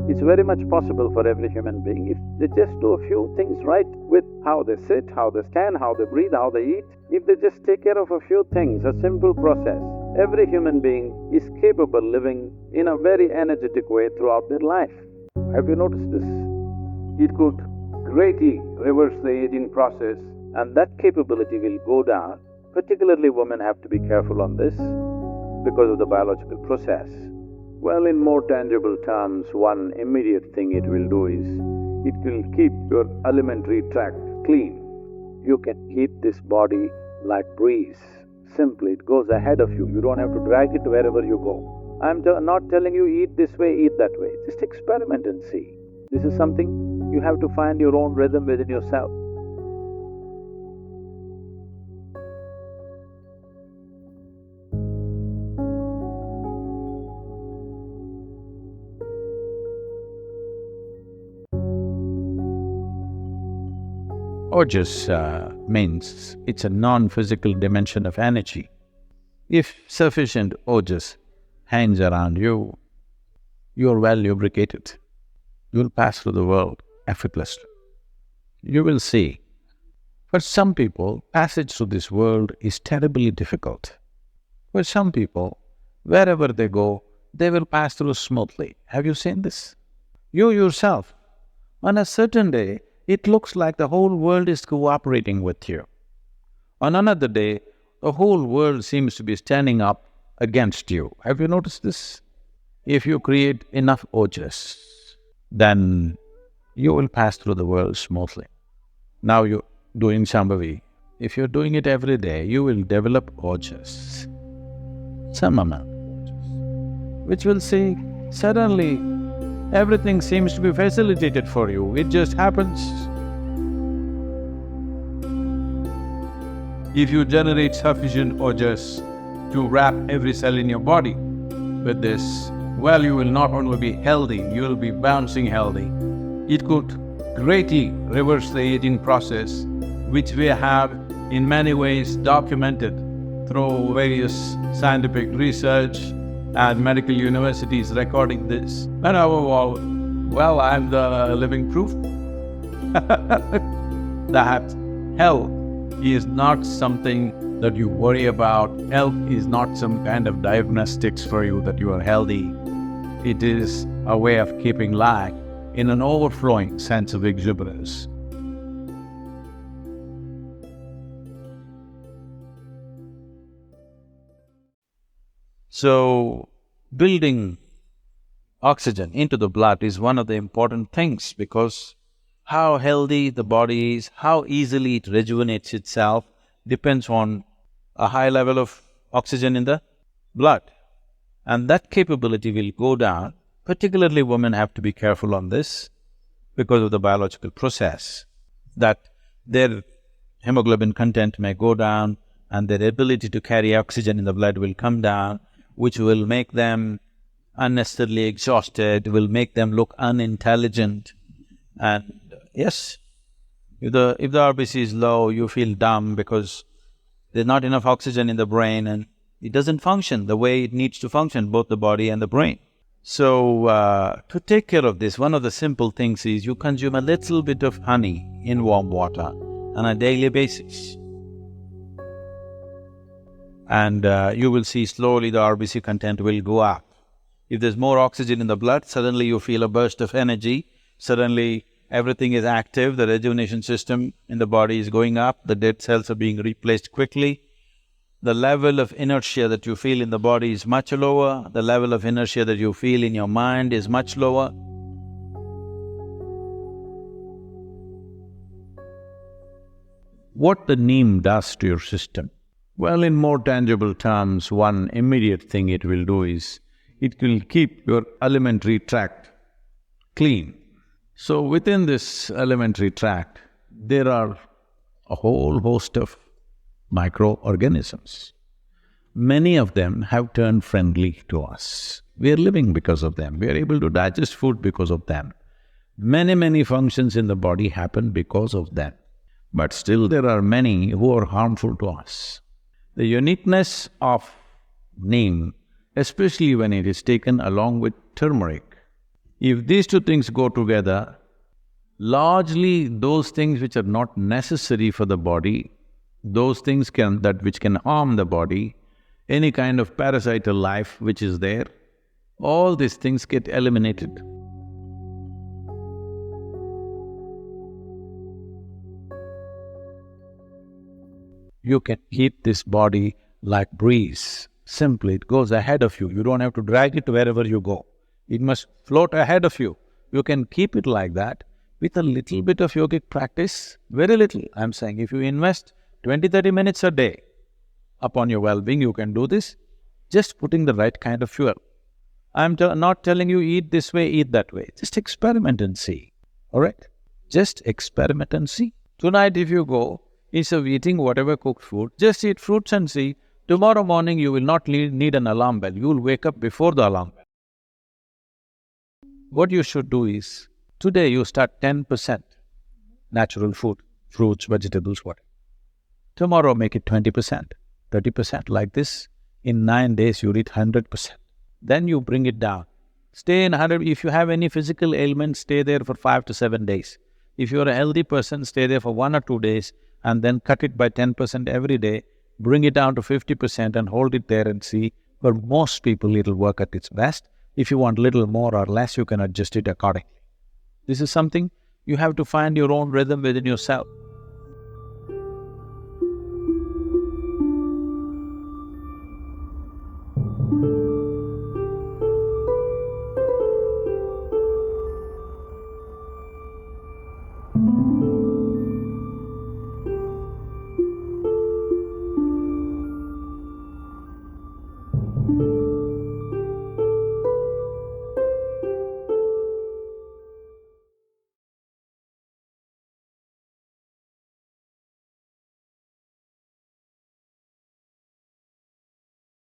It's very much possible for every human being if they just do a few things right with how they sit, how they stand, how they breathe, how they eat. If they just take care of a few things, a simple process, every human being is capable living in a very energetic way throughout their life. Have you noticed this? It could greatly reverse the aging process, and that capability will go down. Particularly women have to be careful on this because of the biological process. Well, in more tangible terms, one immediate thing it will do is, it will keep your alimentary tract clean. You can keep this body like breeze. Simply, it goes ahead of you. You don't have to drag it wherever you go. I'm not telling you eat this way, eat that way. Just experiment and see. This is something you have to find your own rhythm within yourself. Ojas means it's a non-physical dimension of energy. If sufficient ojas hangs around you, you're well lubricated. You'll pass through the world effortlessly. You will see, for some people, passage through this world is terribly difficult. For some people, wherever they go, they will pass through smoothly. Have you seen this? You yourself, on a certain day, it looks like the whole world is cooperating with you. On another day, the whole world seems to be standing up against you. Have you noticed this? If you create enough ojas, then you will pass through the world smoothly. Now you're doing Shambhavi. If you're doing it every day, you will develop ojas, some amount of ojas, which will say, suddenly everything seems to be facilitated for you, it just happens. If you generate sufficient ojas to wrap every cell in your body with this, well, you will not only be healthy, you will be bouncing healthy. It could greatly reverse the aging process, which we have in many ways documented through various scientific research and medical universities recording this. And above all, well, I'm the living proof that health is not something that you worry about. Health is not some kind of diagnostics for you that you are healthy. It is a way of keeping life in an overflowing sense of exuberance. So, building oxygen into the blood is one of the important things, because how healthy the body is, how easily it rejuvenates itself, depends on a high level of oxygen in the blood. And that capability will go down. Particularly women have to be careful on this because of the biological process, that their hemoglobin content may go down and their ability to carry oxygen in the blood will come down, which will make them unnecessarily exhausted, will make them look unintelligent. And yes, if the RBC is low, you feel dumb because there's not enough oxygen in the brain and it doesn't function the way it needs to function, both the body and the brain. So, to take care of this, one of the simple things is you consume a little bit of honey in warm water on a daily basis. And you will see slowly the RBC content will go up. If there's more oxygen in the blood, suddenly you feel a burst of energy, suddenly everything is active, the rejuvenation system in the body is going up, the dead cells are being replaced quickly. The level of inertia that you feel in the body is much lower, the level of inertia that you feel in your mind is much lower. What the neem does to your system? Well, in more tangible terms, one immediate thing it will do is, it will keep your alimentary tract clean. So within this alimentary tract, there are a whole host of microorganisms. Many of them have turned friendly to us. We are living because of them. We are able to digest food because of them. Many functions in the body happen because of them. But still there are many who are harmful to us. The uniqueness of neem, especially when it is taken along with turmeric, If these two things go together, largely those things which are not necessary for the body, those things which can harm the body, any kind of parasital life which is there, all these things get eliminated. You can keep this body like breeze. Simply, it goes ahead of you. You don't have to drag it wherever you go. It must float ahead of you. You can keep it like that with a little bit of yogic practice, very little. I'm saying if you invest 20-30 minutes a day upon your well-being, you can do this, just putting the right kind of fuel. I'm not telling you eat this way, eat that way. Just experiment and see, all right? Just experiment and see. Tonight if you go, instead of eating whatever cooked food, just eat fruits and see. Tomorrow morning you will not need an alarm bell. You will wake up before the alarm bell. What you should do is, today you start 10% natural food, fruits, vegetables, whatever. Tomorrow make it 20%, 30%, like this. In 9 days you reach 100%. Then you bring it down. Stay in 100, if you have any physical ailment, stay there for 5 to 7 days. If you're a healthy person, stay there for 1 or 2 days and then cut it by 10% every day, bring it down to 50% and hold it there and see. For most people it'll work at its best. If you want little more or less, you can adjust it accordingly. This is something you have to find your own rhythm within yourself.